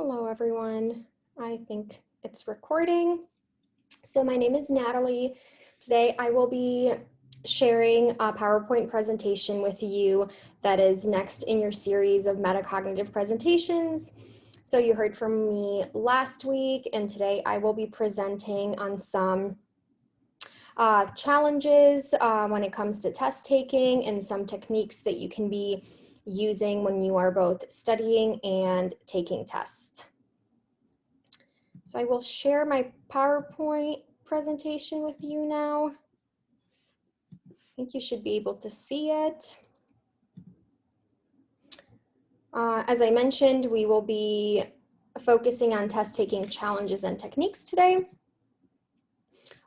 Hello, everyone. I think it's recording. So my name is Natalie. Today I will be sharing a PowerPoint presentation with you that is next in your series of metacognitive presentations. So you heard from me last week, and today I will be presenting on some challenges when it comes to test taking and some techniques that you can be using when you are both studying and taking tests. So I will share my PowerPoint presentation with you now. I think you should be able to see it. As I mentioned, we will be focusing on test taking challenges and techniques today.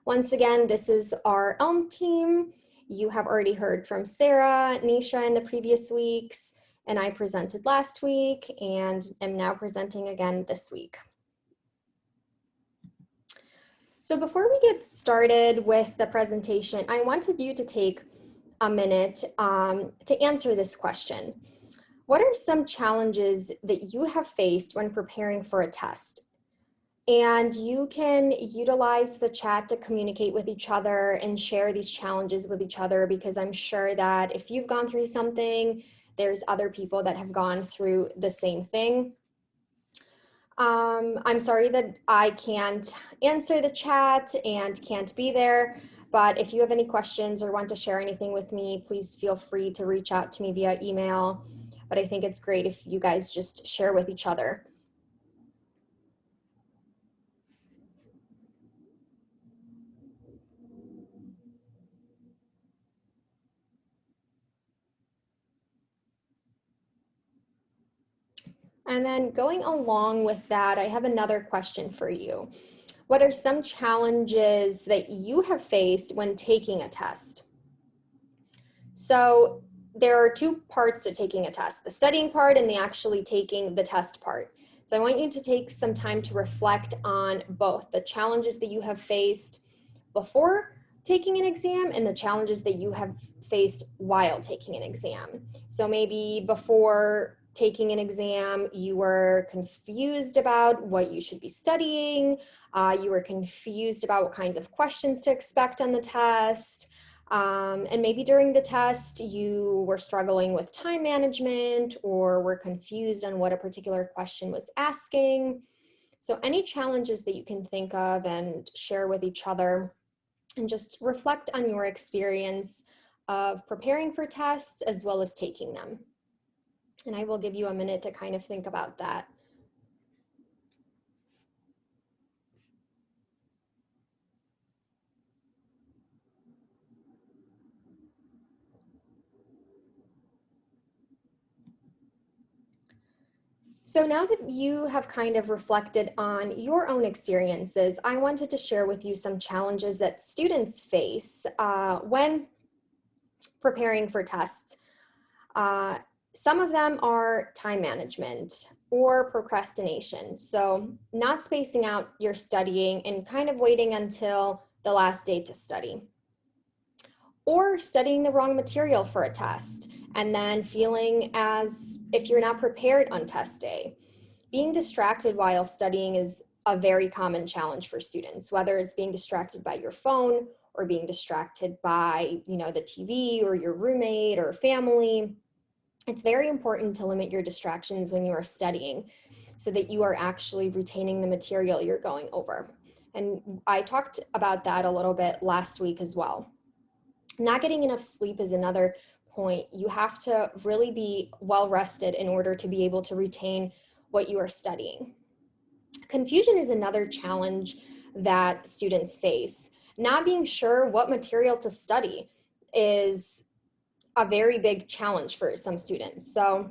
Once again, this is our ELM team. You have already heard from Sarah, Nisha in the previous weeks, and I presented last week and am now presenting again this week. So before we get started with the presentation, I wanted you to take a minute to answer this question. What are some challenges that you have faced when preparing for a test? And you can utilize the chat to communicate with each other and share these challenges with each other, because I'm sure that if you've gone through something, there's other people that have gone through the same thing. I'm sorry that I can't answer the chat and can't be there, but if you have any questions or want to share anything with me, please feel free to reach out to me via email. But I think it's great if you guys just share with each other. And then going along with that, I have another question for you. What are some challenges that you have faced when taking a test? So there are two parts to taking a test, the studying part and the actually taking the test part. So I want you to take some time to reflect on both the challenges that you have faced before taking an exam and the challenges that you have faced while taking an exam. So maybe before taking an exam, you were confused about what you should be studying. You were confused about what kinds of questions to expect on the test. And maybe during the test, you were struggling with time management or were confused on what a particular question was asking. So any challenges that you can think of and share with each other, and just reflect on your experience of preparing for tests as well as taking them. And I will give you a minute to kind of think about that. So now that you have kind of reflected on your own experiences, I wanted to share with you some challenges that students face when preparing for tests. Some of them are time management or procrastination. So not spacing out your studying and kind of waiting until the last day to study. Or studying the wrong material for a test and then feeling as if you're not prepared on test day. Being distracted while studying is a very common challenge for students, whether it's being distracted by your phone or being distracted by, the TV or your roommate or family. It's very important to limit your distractions when you are studying so that you are actually retaining the material you're going over. And I talked about that a little bit last week as well. Not getting enough sleep is another point. You have to really be well rested in order to be able to retain what you are studying. Confusion is another challenge that students face. Not being sure what material to study is a very big challenge for some students. So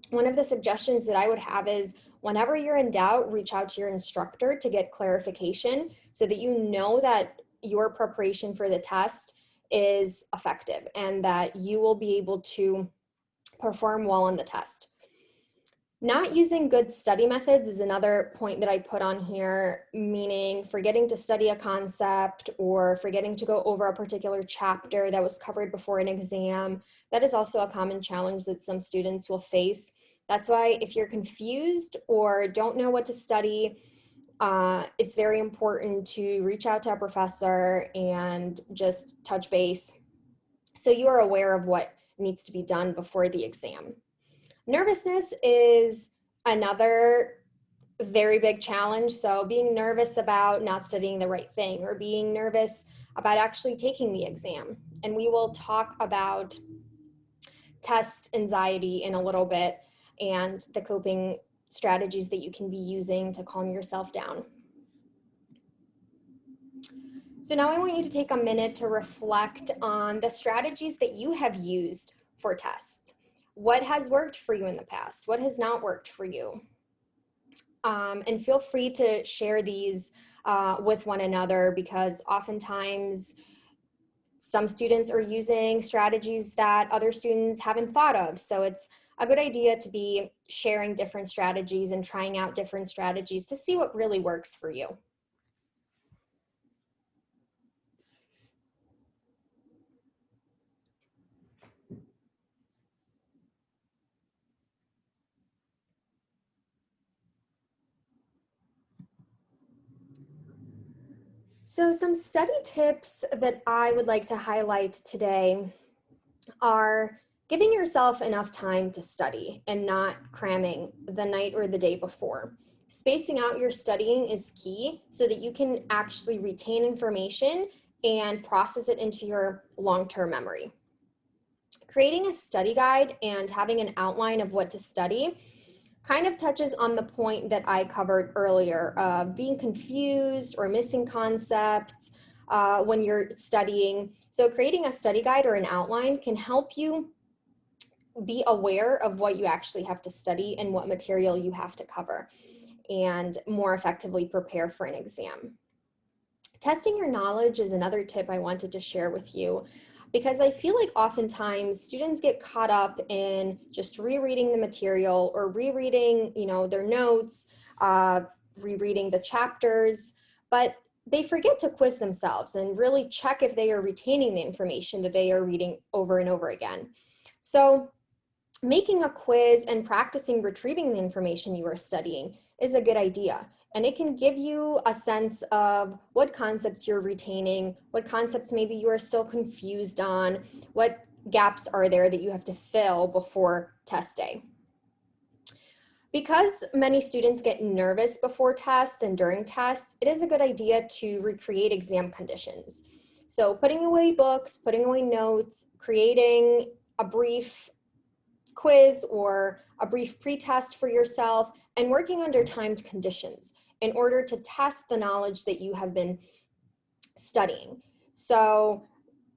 one of the suggestions that I would have is whenever you're in doubt, reach out to your instructor to get clarification so that you know that your preparation for the test is effective and that you will be able to perform well on the test. Not using good study methods is another point that I put on here, meaning forgetting to study a concept or forgetting to go over a particular chapter that was covered before an exam. That is also a common challenge that some students will face. That's why if you're confused or don't know what to study, it's very important to reach out to a professor and just touch base so you are aware of what needs to be done before the exam. Nervousness is another very big challenge. So being nervous about not studying the right thing or being nervous about actually taking the exam. And we will talk about test anxiety in a little bit and the coping strategies that you can be using to calm yourself down. So now I want you to take a minute to reflect on the strategies that you have used for tests. What has worked for you in the past? What has not worked for you? And feel free to share these with one another, because oftentimes some students are using strategies that other students haven't thought of. So it's a good idea to be sharing different strategies and trying out different strategies to see what really works for you. So some study tips that I would like to highlight today are giving yourself enough time to study and not cramming the night or the day before. Spacing out your studying is key so that you can actually retain information and process it into your long-term memory. Creating a study guide and having an outline of what to study kind of touches on the point that I covered earlier of being confused or missing concepts when you're studying. So creating a study guide or an outline can help you be aware of what you actually have to study and what material you have to cover, and more effectively prepare for an exam. Testing your knowledge is another tip I wanted to share with you, because I feel like oftentimes students get caught up in just rereading the material or rereading, their notes, rereading the chapters, but they forget to quiz themselves and really check if they are retaining the information that they are reading over and over again. So making a quiz and practicing retrieving the information you are studying is a good idea. And it can give you a sense of what concepts you're retaining, what concepts maybe you are still confused on, what gaps are there that you have to fill before test day. Because many students get nervous before tests and during tests, it is a good idea to recreate exam conditions. So putting away books, putting away notes, creating a brief quiz or a brief pre-test for yourself, and working under timed conditions in order to test the knowledge that you have been studying. So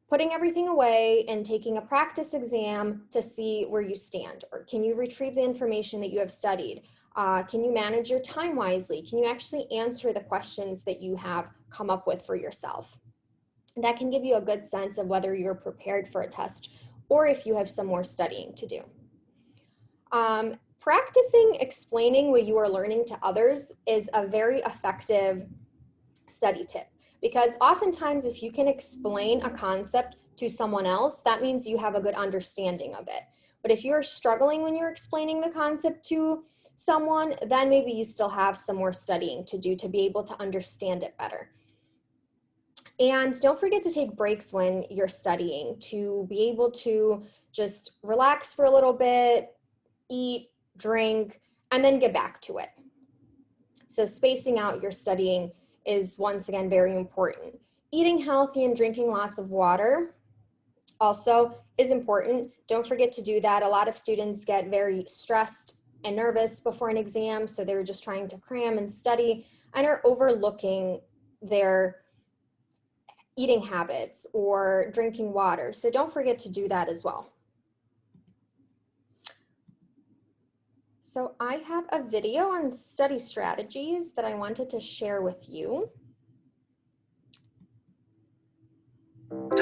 putting everything away and taking a practice exam to see where you stand, or can you retrieve the information that you have studied? Can you manage your time wisely? Can you actually answer the questions that you have come up with for yourself? That can give you a good sense of whether you're prepared for a test or if you have some more studying to do. Practicing explaining what you are learning to others is a very effective study tip, because oftentimes if you can explain a concept to someone else, that means you have a good understanding of it. But if you're struggling when you're explaining the concept to someone, then maybe you still have some more studying to do to be able to understand it better. And don't forget to take breaks when you're studying to be able to just relax for a little bit, eat, drink, and then get back to it. So spacing out your studying is once again very important. Eating healthy and drinking lots of water also is important. Don't forget to do that. A lot of students get very stressed and nervous before an exam, so they're just trying to cram and study and are overlooking their eating habits or drinking water. So don't forget to do that as well. So I have a video on study strategies that I wanted to share with you.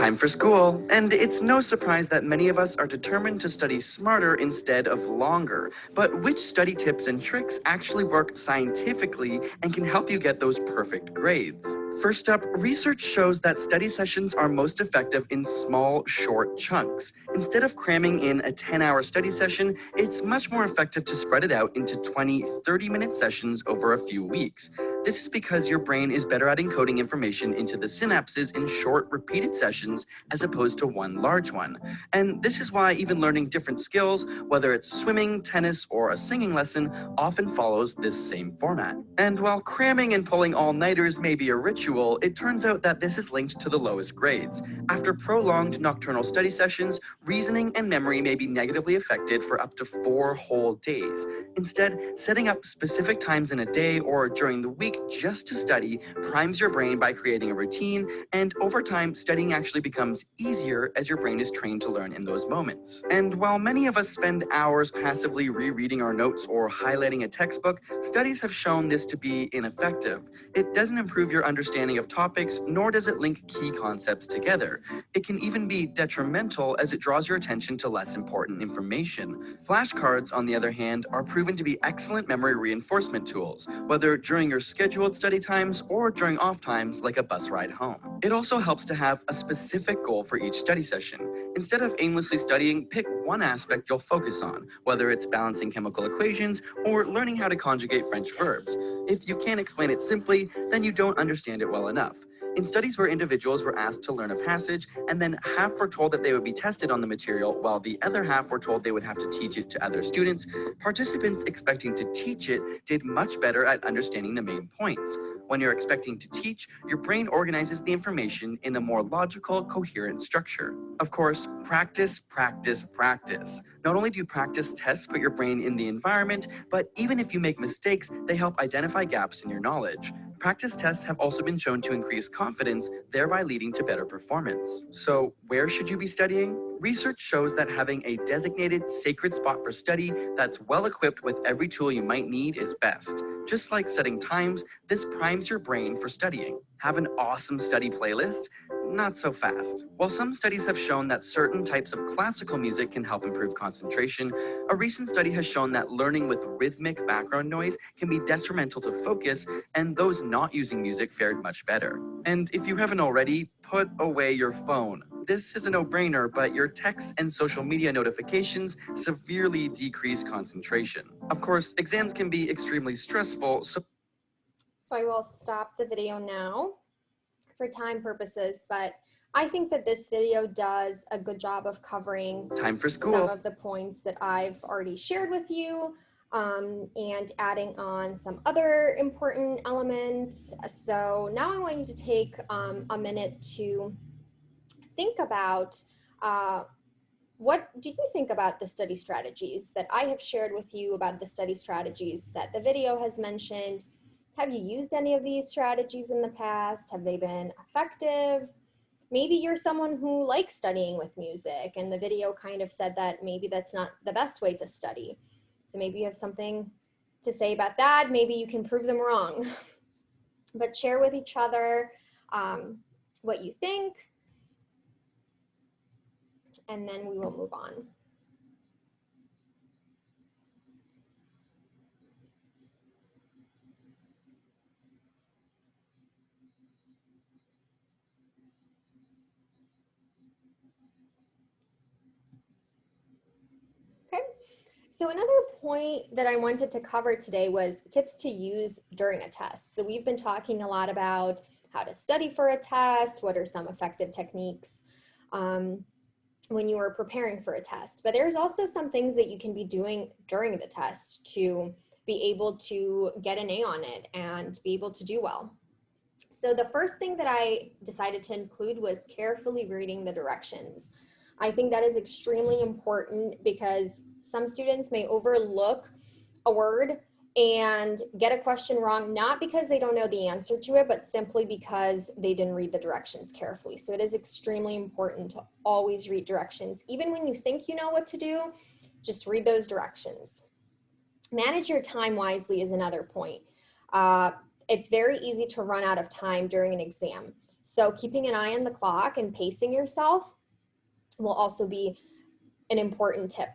Time for school, and it's no surprise that many of us are determined to study smarter instead of longer. But which study tips and tricks actually work scientifically and can help you get those perfect grades? First up, research shows that study sessions are most effective in small, short chunks. Instead of cramming in a 10-hour study session, it's much more effective to spread it out into 20, 30-minute sessions over a few weeks. This is because your brain is better at encoding information into the synapses in short, repeated sessions as opposed to one large one. And this is why even learning different skills, whether it's swimming, tennis, or a singing lesson, often follows this same format. And while cramming and pulling all-nighters may be a ritual, it turns out that this is linked to the lowest grades. After prolonged nocturnal study sessions, reasoning and memory may be negatively affected for up to 4 whole days. Instead, setting up specific times in a day or during the week just to study primes your brain by creating a routine, and over time, studying actually becomes easier as your brain is trained to learn in those moments. And while many of us spend hours passively rereading our notes or highlighting a textbook, studies have shown this to be ineffective. It doesn't improve your understanding of topics, nor does it link key concepts together. It can even be detrimental as it draws your attention to less important information. Flashcards, on the other hand, are proven to be excellent memory reinforcement tools, whether during your scheduled study times or during off times like a bus ride home. It also helps to have a specific goal for each study session. Instead of aimlessly studying, pick one aspect you'll focus on, whether it's balancing chemical equations or learning how to conjugate French verbs. If you can't explain it simply, then you don't understand it well enough. In studies where individuals were asked to learn a passage and then half were told that they would be tested on the material while the other half were told they would have to teach it to other students, participants expecting to teach it did much better at understanding the main points. When you're expecting to teach, your brain organizes the information in a more logical, coherent structure. Of course, practice, practice, practice. Not only do practice tests put your brain in the environment, but even if you make mistakes, they help identify gaps in your knowledge. Practice tests have also been shown to increase confidence, thereby leading to better performance. So, where should you be studying? Research shows that having a designated sacred spot for study that's well equipped with every tool you might need is best. Just like setting times, this primes your brain for studying. Have an awesome study playlist? Not so fast. While some studies have shown that certain types of classical music can help improve concentration, a recent study has shown that learning with rhythmic background noise can be detrimental to focus, and those not using music fared much better. And if you haven't already, put away your phone. This is a no-brainer, but your texts and social media notifications severely decrease concentration. Of course, exams can be extremely stressful, so I will stop the video now for time purposes, but I think that this video does a good job of covering time for school. Some of the points that I've already shared with you, and adding on some other important elements. So now I want you to take a minute to think about what do you think about the study strategies that I have shared with you, about the study strategies that the video has mentioned. Have you used any of these strategies in the past? Have they been effective? Maybe you're someone who likes studying with music and the video kind of said that maybe that's not the best way to study. So maybe you have something to say about that. Maybe you can prove them wrong. But share with each other what you think, and then we will move on. Okay, so another point that I wanted to cover today was tips to use during a test. So we've been talking a lot about how to study for a test, what are some effective techniques when you are preparing for a test. But there's also some things that you can be doing during the test to be able to get an A on it and be able to do well. So the first thing that I decided to include was carefully reading the directions. I think that is extremely important because some students may overlook a word and get a question wrong, not because they don't know the answer to it, but simply because they didn't read the directions carefully. So it is extremely important to always read directions. Even when you think you know what to do, just read those directions. Manage your time wisely is another point. It's very easy to run out of time during an exam. So keeping an eye on the clock and pacing yourself will also be an important tip.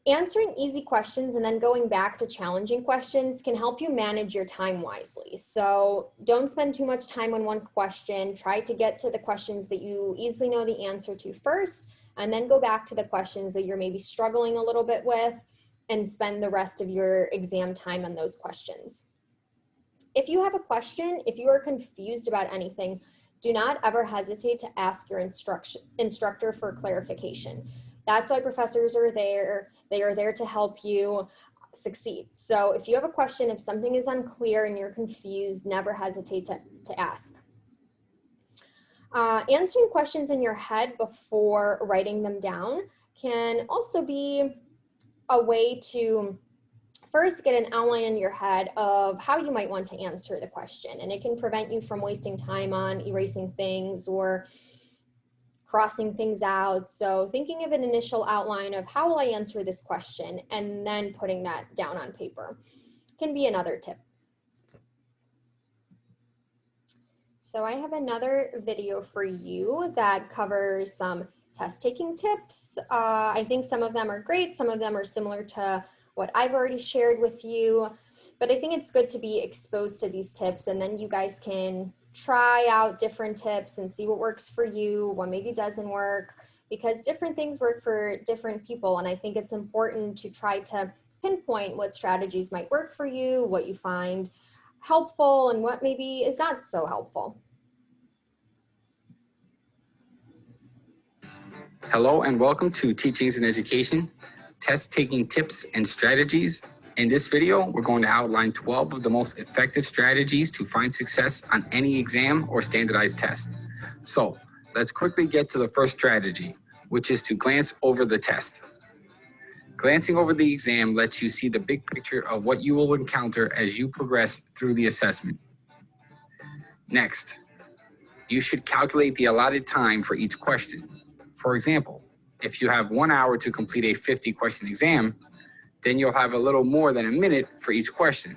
Answering easy questions and then going back to challenging questions can help you manage your time wisely. So don't spend too much time on one question. Try to get to the questions that you easily know the answer to first, and then go back to the questions that you're maybe struggling a little bit with and spend the rest of your exam time on those questions. If you have a question, if you are confused about anything, do not ever hesitate to ask your instructor for clarification. That's why professors are there. They are there to help you succeed. So if you have a question, if something is unclear and you're confused, never hesitate to ask. Answering questions in your head before writing them down can also be a way to first get an outline in your head of how you might want to answer the question. And it can prevent you from wasting time on erasing things or crossing things out. So thinking of an initial outline of how will I answer this question and then putting that down on paper can be another tip. So I have another video for you that covers some test taking tips. I think some of them are great. Some of them are similar to what I've already shared with you, but I think it's good to be exposed to these tips, and then you guys can try out different tips and see what works for you, what maybe doesn't work, because different things work for different people. And I think it's important to try to pinpoint what strategies might work for you, what you find helpful, and what maybe is not so helpful. Hello and welcome to Teachings and Education, Test Taking Tips and Strategies. In this video, we're going to outline 12 of the most effective strategies to find success on any exam or standardized test. So let's quickly get to the first strategy, which is to glance over the test. Glancing over the exam lets you see the big picture of what you will encounter as you progress through the assessment. Next, you should calculate the allotted time for each question. For example, if you have 1 hour to complete a 50-question exam, then you'll have a little more than a minute for each question.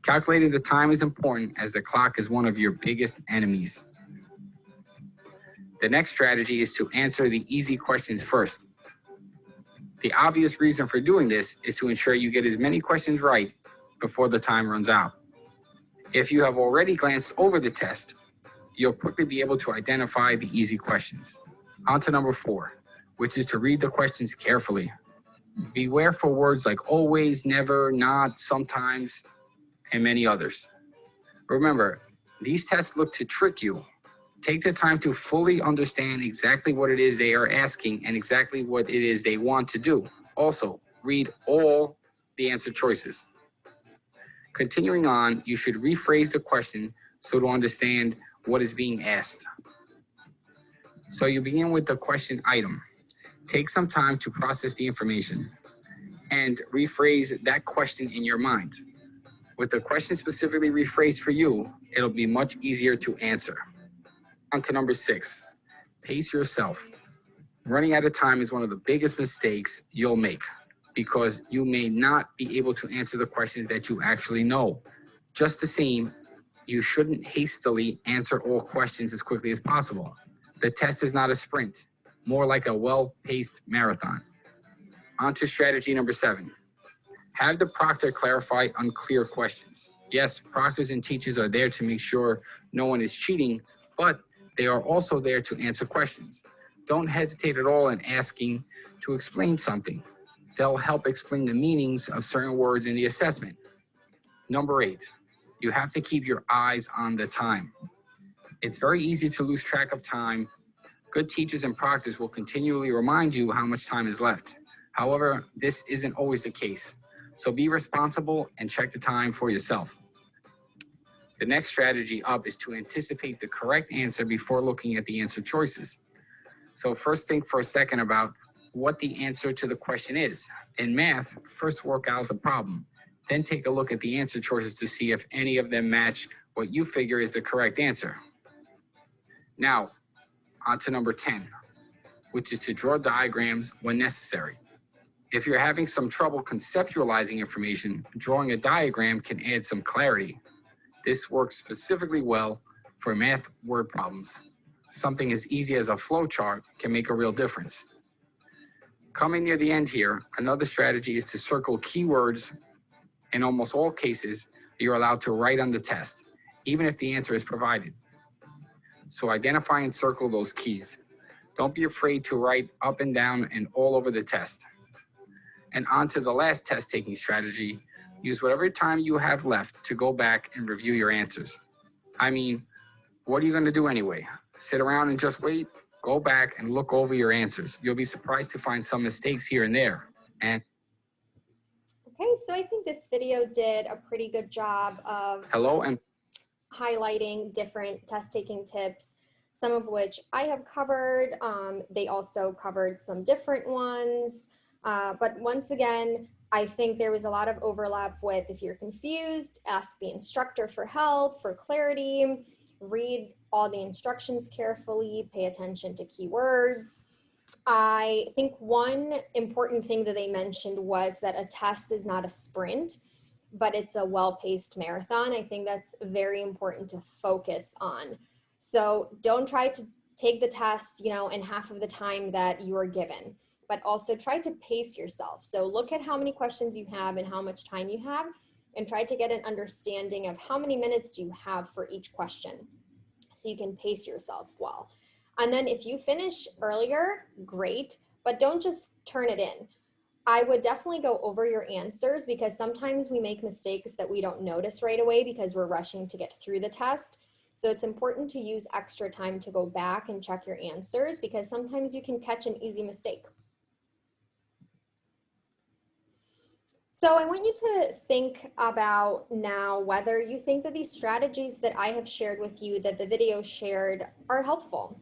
Calculating the time is important as the clock is one of your biggest enemies. The next strategy is to answer the easy questions first. The obvious reason for doing this is to ensure you get as many questions right before the time runs out. If you have already glanced over the test, you'll quickly be able to identify the easy questions. On to number 4, which is to read the questions carefully. Beware for words like always, never, not, sometimes, and many others. Remember, these tests look to trick you. Take the time to fully understand exactly what it is they are asking and exactly what it is they want to do. Also, read all the answer choices. Continuing on, you should rephrase the question so to understand what is being asked. So you begin with the question item. Take some time to process the information and rephrase that question in your mind. With the question specifically rephrased for you, it'll be much easier to answer. On to number 6, pace yourself. Running out of time is one of the biggest mistakes you'll make because you may not be able to answer the questions that you actually know. Just the same, you shouldn't hastily answer all questions as quickly as possible. The test is not a sprint, more like a well-paced marathon. On to strategy number 7. Have the proctor clarify unclear questions. Yes, proctors and teachers are there to make sure no one is cheating, but they are also there to answer questions. Don't hesitate at all in asking to explain something. They'll help explain the meanings of certain words in the assessment. Number 8, you have to keep your eyes on the time. It's very easy to lose track of time. Good teachers and proctors will continually remind you how much time is left. However, this isn't always the case. So be responsible and check the time for yourself. The next strategy up is to anticipate the correct answer before looking at the answer choices. So first think for a second about what the answer to the question is. In math, first work out the problem. Then take a look at the answer choices to see if any of them match what you figure is the correct answer. Now, on to number 10, which is to draw diagrams when necessary. If you're having some trouble conceptualizing information, drawing a diagram can add some clarity. This works specifically well for math word problems. Something as easy as a flow chart can make a real difference. Coming near the end here, another strategy is to circle keywords. In almost all cases, you're allowed to write on the test, even if the answer is provided. So identify and circle those keys. Don't be afraid to write up and down and all over the test. And on to the last test taking strategy, use whatever time you have left to go back and review your answers. I mean, what are you going to do anyway? Sit around and just wait? Go back and look over your answers. You'll be surprised to find some mistakes here and there. And Okay, so I think this video did a pretty good job of highlighting different test taking tips, some of which I have covered. They also covered some different ones. But once again, I think there was a lot of overlap with, if you're confused, ask the instructor for help, for clarity, read all the instructions carefully, pay attention to keywords. I think one important thing that they mentioned was that a test is not a sprint, but it's a well-paced marathon. I think that's very important to focus on. So don't try to take the test, in half of the time that you are given, but also try to pace yourself. So look at how many questions you have and how much time you have, and try to get an understanding of how many minutes do you have for each question, so you can pace yourself well. And then if you finish earlier, great, but don't just turn it in. I would definitely go over your answers, because sometimes we make mistakes that we don't notice right away because we're rushing to get through the test. So it's important to use extra time to go back and check your answers, because sometimes you can catch an easy mistake. So I want you to think about now whether you think that these strategies that I have shared with you, that the video shared, are helpful.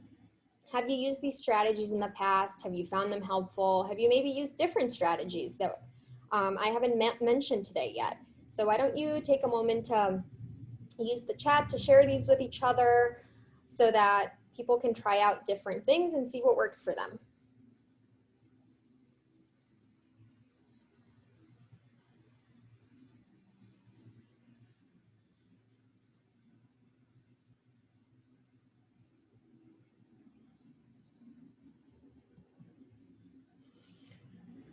Have you used these strategies in the past? Have you found them helpful? Have you maybe used different strategies that I haven't mentioned today yet? So why don't you take a moment to use the chat to share these with each other, so that people can try out different things and see what works for them.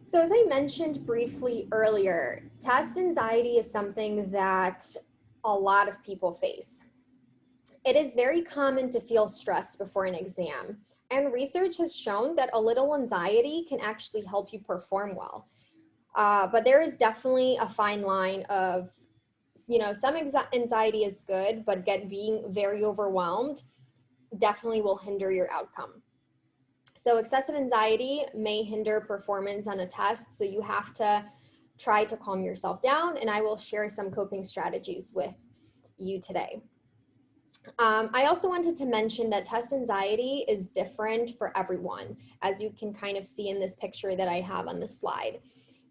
So as I mentioned briefly earlier, test anxiety is something that a lot of people face. It is very common to feel stressed before an exam, and research has shown that a little anxiety can actually help you perform well. But there is definitely a fine line of, some anxiety is good, but being very overwhelmed definitely will hinder your outcome. So excessive anxiety may hinder performance on a test, so you have to try to calm yourself down, and I will share some coping strategies with you today. I also wanted to mention that test anxiety is different for everyone, as you can kind of see in this picture that I have on the slide.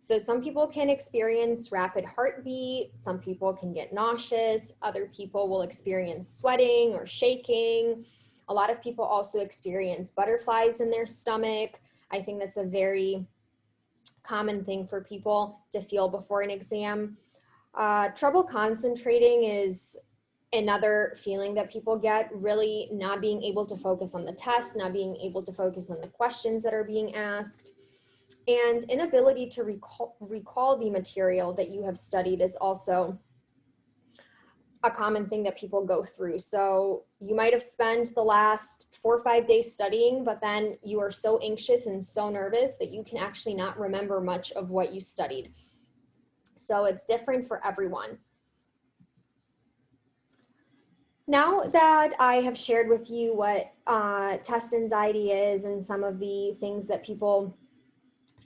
So some people can experience rapid heartbeat, some people can get nauseous, other people will experience sweating or shaking. A lot of people also experience butterflies in their stomach. I think that's a very common thing for people to feel before an exam. Trouble concentrating is another feeling that people get, really not being able to focus on the test, not being able to focus on the questions that are being asked. And inability to recall the material that you have studied is also a common thing that people go through. So you might have spent the last 4 or 5 days studying, but then you are so anxious and so nervous that you can actually not remember much of what you studied. So it's different for everyone. Now that I have shared with you what test anxiety is and some of the things that people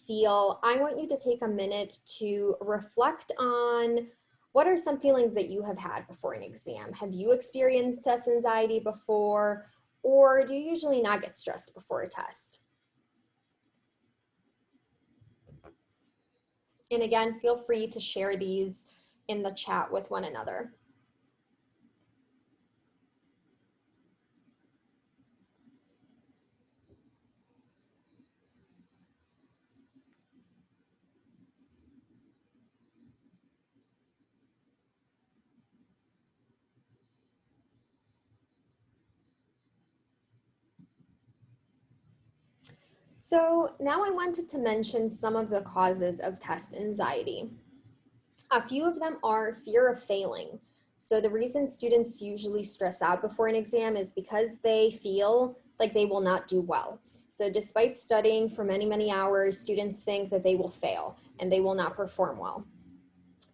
feel, I want you to take a minute to reflect on what are some feelings that you have had before an exam. Have you experienced test anxiety before, or do you usually not get stressed before a test? And again, feel free to share these in the chat with one another. So now I wanted to mention some of the causes of test anxiety. A few of them are fear of failing. So the reason students usually stress out before an exam is because they feel like they will not do well. So despite studying for many, many hours, students think that they will fail and they will not perform well.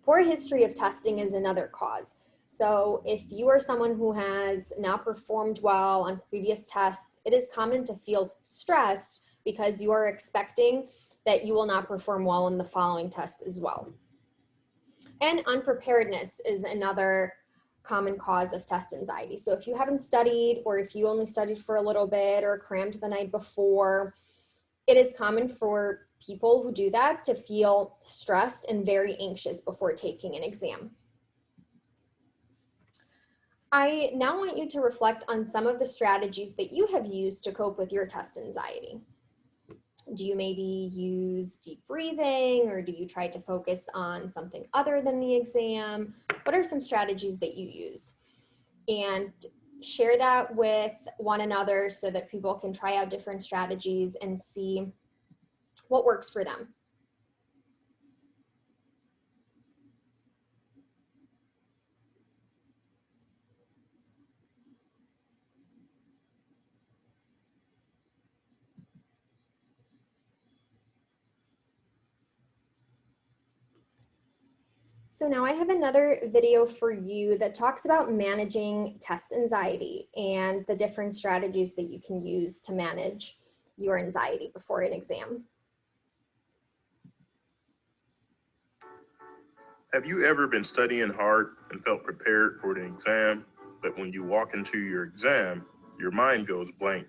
Poor history of testing is another cause. So if you are someone who has not performed well on previous tests, it is common to feel stressed because you are expecting that you will not perform well in the following test as well. And unpreparedness is another common cause of test anxiety. So if you haven't studied, or if you only studied for a little bit or crammed the night before, it is common for people who do that to feel stressed and very anxious before taking an exam. I now want you to reflect on some of the strategies that you have used to cope with your test anxiety. Do you maybe use deep breathing, or do you try to focus on something other than the exam? What are some strategies that you use? And share that with one another so that people can try out different strategies and see what works for them. So now I have another video for you that talks about managing test anxiety and the different strategies that you can use to manage your anxiety before an exam. Have you ever been studying hard and felt prepared for an exam, but when you walk into your exam, your mind goes blank?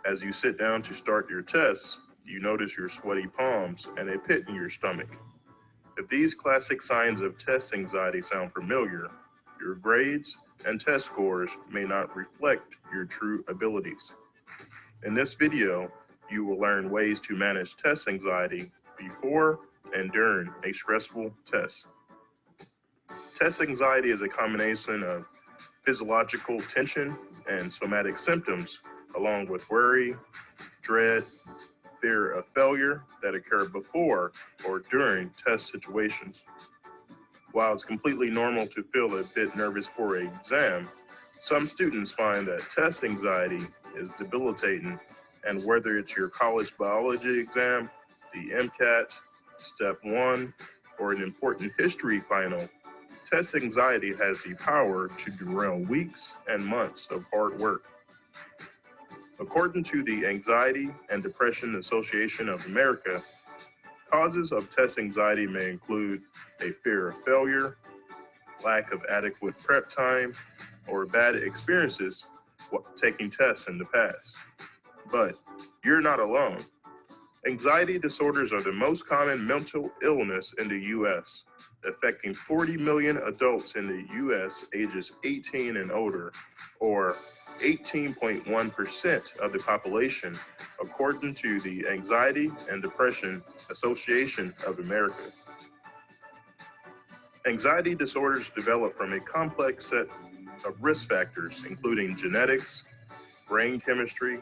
As you sit down to start your tests, you notice your sweaty palms and a pit in your stomach. If these classic signs of test anxiety sound familiar, your grades and test scores may not reflect your true abilities. In this video, you will learn ways to manage test anxiety before and during a stressful test. Test anxiety is a combination of physiological tension and somatic symptoms, along with worry, dread, fear of failure that occur before or during test situations. While it's completely normal to feel a bit nervous for an exam, some students find that test anxiety is debilitating, and whether it's your college biology exam, the MCAT, Step 1, or an important history final, test anxiety has the power to derail weeks and months of hard work. According to the Anxiety and Depression Association of America, causes of test anxiety may include a fear of failure, lack of adequate prep time, or bad experiences taking tests in the past. But you're not alone. Anxiety disorders are the most common mental illness in the U.S., affecting 40 million adults in the U.S. ages 18 and older, or 18.1% of the population, according to the Anxiety and Depression Association of America. Anxiety disorders develop from a complex set of risk factors, including genetics, brain chemistry,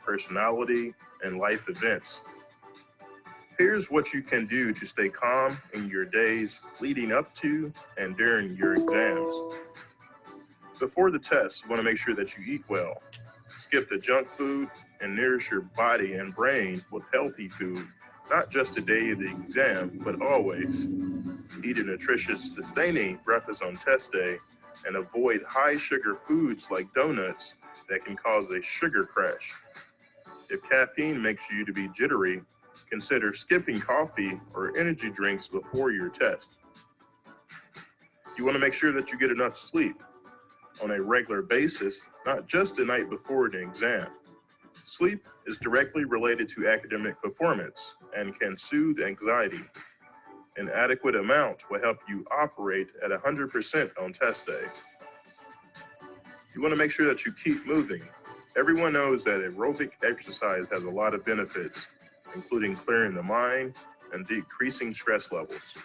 personality, and life events. Here's what you can do to stay calm in your days leading up to and during your exams. Before the test, you want to make sure that you eat well. Skip the junk food and nourish your body and brain with healthy food, not just the day of the exam, but always. Eat a nutritious, sustaining breakfast on test day and avoid high sugar foods like donuts that can cause a sugar crash. If caffeine makes you to be jittery, consider skipping coffee or energy drinks before your test. You want to make sure that you get enough sleep on a regular basis, not just the night before the exam. Sleep is directly related to academic performance and can soothe anxiety. An adequate amount will help you operate at 100% on test day. You want to make sure that you keep moving. Everyone knows that aerobic exercise has a lot of benefits, including clearing the mind and decreasing stress levels.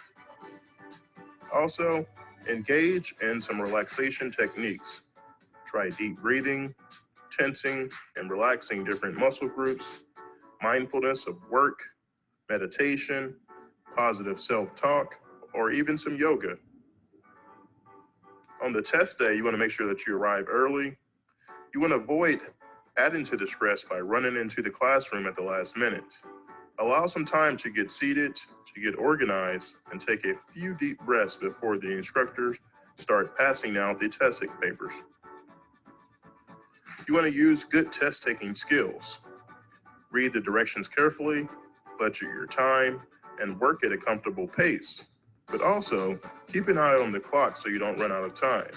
Also, engage in some relaxation techniques. Try deep breathing, tensing, and relaxing different muscle groups. mindfulness of work, meditation, positive self-talk, or even some yoga. On the test day, you want to make sure that you arrive early. You want to avoid adding to the stress by running into the classroom at the last minute. Allow some time to get seated, to get organized, and take a few deep breaths before the instructors start passing out the testing papers. You want to use good test-taking skills. Read the directions carefully, budget your time, and work at a comfortable pace. But also, keep an eye on the clock so you don't run out of time.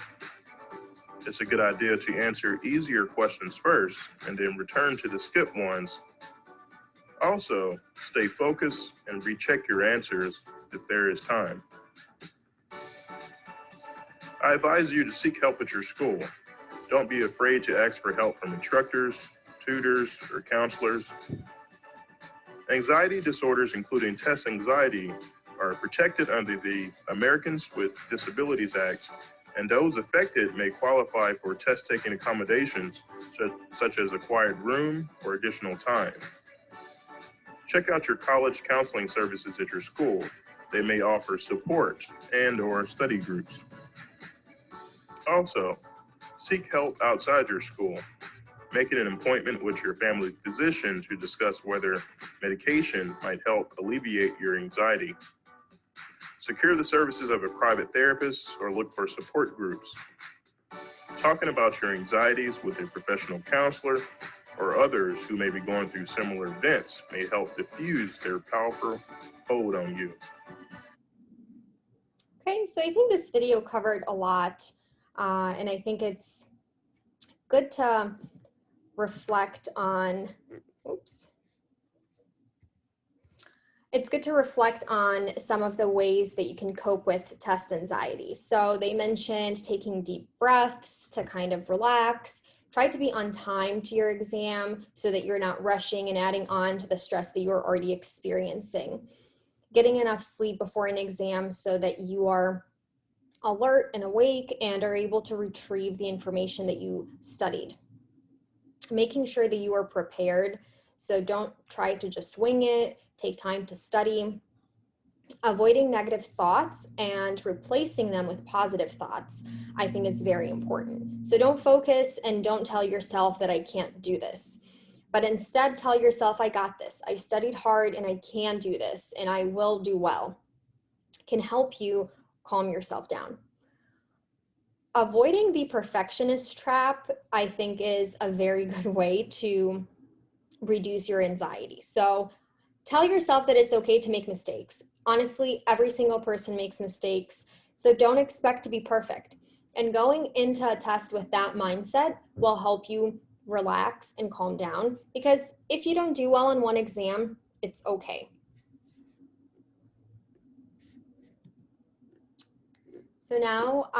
It's a good idea to answer easier questions first and then return to the skip ones. Also, stay focused and recheck your answers if there is time. I advise you to seek help at your school. Don't be afraid to ask for help from instructors, tutors, or counselors. Anxiety disorders, including test anxiety, are protected under the Americans with Disabilities Act, and those affected may qualify for test-taking accommodations such as a quiet room or additional time. Check out your college counseling services at your school. They may offer support and/or study groups. Also, seek help outside your school. Make it an appointment with your family physician to discuss whether medication might help alleviate your anxiety. Secure the services of a private therapist or look for support groups. Talking about your anxieties with a professional counselor or others who may be going through similar events may help diffuse their powerful hold on you. Okay, so I think this video covered a lot, and I think it's good to reflect on, It's good to reflect on some of the ways that you can cope with test anxiety. So they mentioned taking deep breaths to kind of relax. Try to be on time to your exam so that you're not rushing and adding on to the stress that you're already experiencing. Getting enough sleep before an exam so that you are alert and awake and are able to retrieve the information that you studied. Making sure that you are prepared. So don't try to just wing it. Take time to study. Avoiding negative thoughts and replacing them with positive thoughts, I think, is very important. So don't focus and don't tell yourself that I can't do this, but instead tell yourself, I got this. I studied hard and I can do this and I will do well. Can help you calm yourself down. Avoiding the perfectionist trap, I think, is a very good way to reduce your anxiety. So tell yourself that it's okay to make mistakes. Honestly, every single person makes mistakes, so don't expect to be perfect. And going into a test with that mindset will help you relax and calm down, because if you don't do well in one exam, it's okay. So now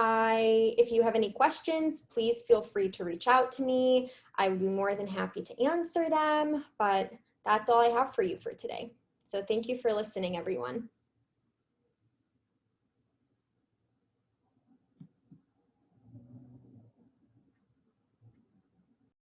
if you have any questions, please feel free to reach out to me. I would be more than happy to answer them, but that's all I have for you for today. So thank you for listening, everyone.